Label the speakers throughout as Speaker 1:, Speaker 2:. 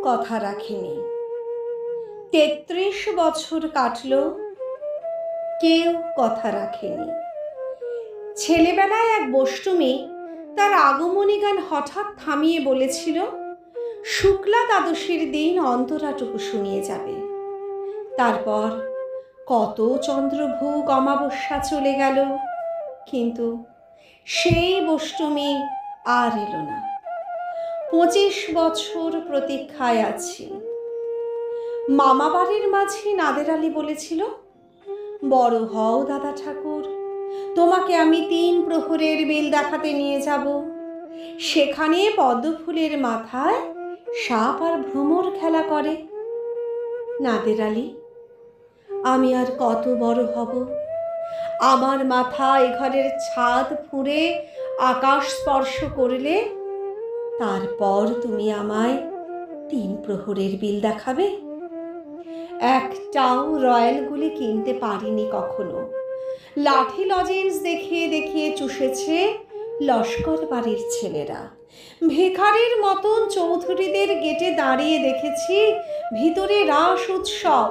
Speaker 1: কথা রাখেনি। ৩৩ বছর কাটল, কেউ কথা রাখেনি। ছেলেবেলায় এক বষ্টমী তার আগমনী গান হঠাৎ থামিয়ে বলেছিল, শুক্লা দ্বাদশীর দিন অন্তরাটুকু শুনিয়ে যাবে। তারপর কত চন্দ্রভোগ অমাবস্যা চলে গেল, কিন্তু সেই বষ্টমী আর এলো না। ২৫ বছর প্রতীক্ষায় আছি। মামা বাড়ির মাঝি নাদের আলী বলেছিল, বড় হও দাদা ঠাকুর, তোমাকে আমি ৩ প্রহরের বিল দেখাতে নিয়ে যাব। সেখানে পদ্মফুলের মাথায় সাপ আর ভ্রমর খেলা করে। নাদের আলী, আমি আর কত বড় হব? আমার মাথা এ ঘরের ছাদ ফুঁড়ে আকাশ স্পর্শ করলে তারপর তুমি আমায় ৩ প্রহরের বিল দেখাবে? একটাও রয়্যালগুলি কিনতে পারিনি কখনো। লাঠি লজেন্স দেখিয়ে দেখিয়ে চুষেছে লস্কর বাড়ির ছেলেরা। ভিখারির মতন চৌধুরীদের গেটে দাঁড়িয়ে দেখেছি ভিতরে রাস উৎসব।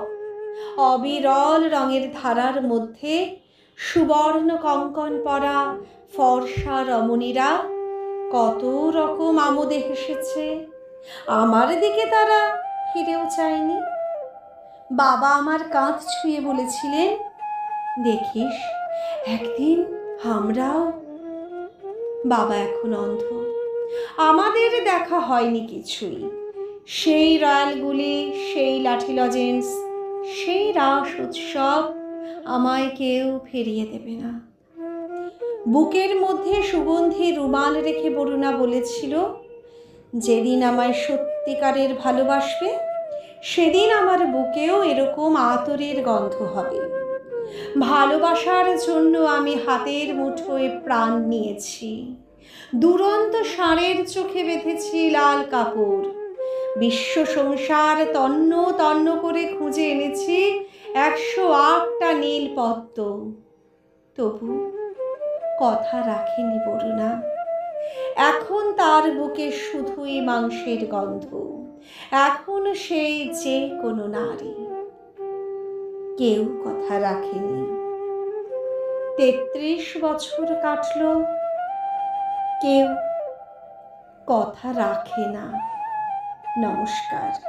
Speaker 1: অবিরল রঙের ধারার মধ্যে সুবর্ণ কঙ্কন পরা ফর্সা রমণীরা কত রকম আমোদে হেসেছে। আমার দিকে তারা ফিরেও চায়নি। বাবা আমার কাঁধ ছুঁয়ে বলেছিলেন, দেখিস একদিন আমরাও। বাবা এখন অন্ধ, আমাদের দেখা হয়নি কিছুই। সেই রয়্যালগুলি, সেই লাঠি লজেন্স, সেই রাস উৎসব আমায় কেউ ফিরিয়ে দেবে না। বুকের মধ্যে সুগন্ধি রুমাল রেখে বরুণা বলেছিল, যেদিন আমায় সত্যিকারের ভালোবাসবে সেদিন আমার বুকেও এরকম আতরের গন্ধ হবে। ভালোবাসার জন্য আমি হাতের মুঠোয় প্রাণ নিয়েছি। দুরন্ত ষাঁড়ের চোখে বেঁধেছি লাল কাপড়। বিশ্ব সংসার তন্ন তন্ন করে খুঁজে এনেছি ১০৮টা নীল পদ্ম। তবু কথা রাখেনি বরুণা। এখন তার বুকে শুধুই মাংসের গন্ধ। এখন সেই যে কোনো নারী। কেউ কথা রাখেনি। ৩৩ বছর কাটল, কেউ কথা রাখে না। নমস্কার।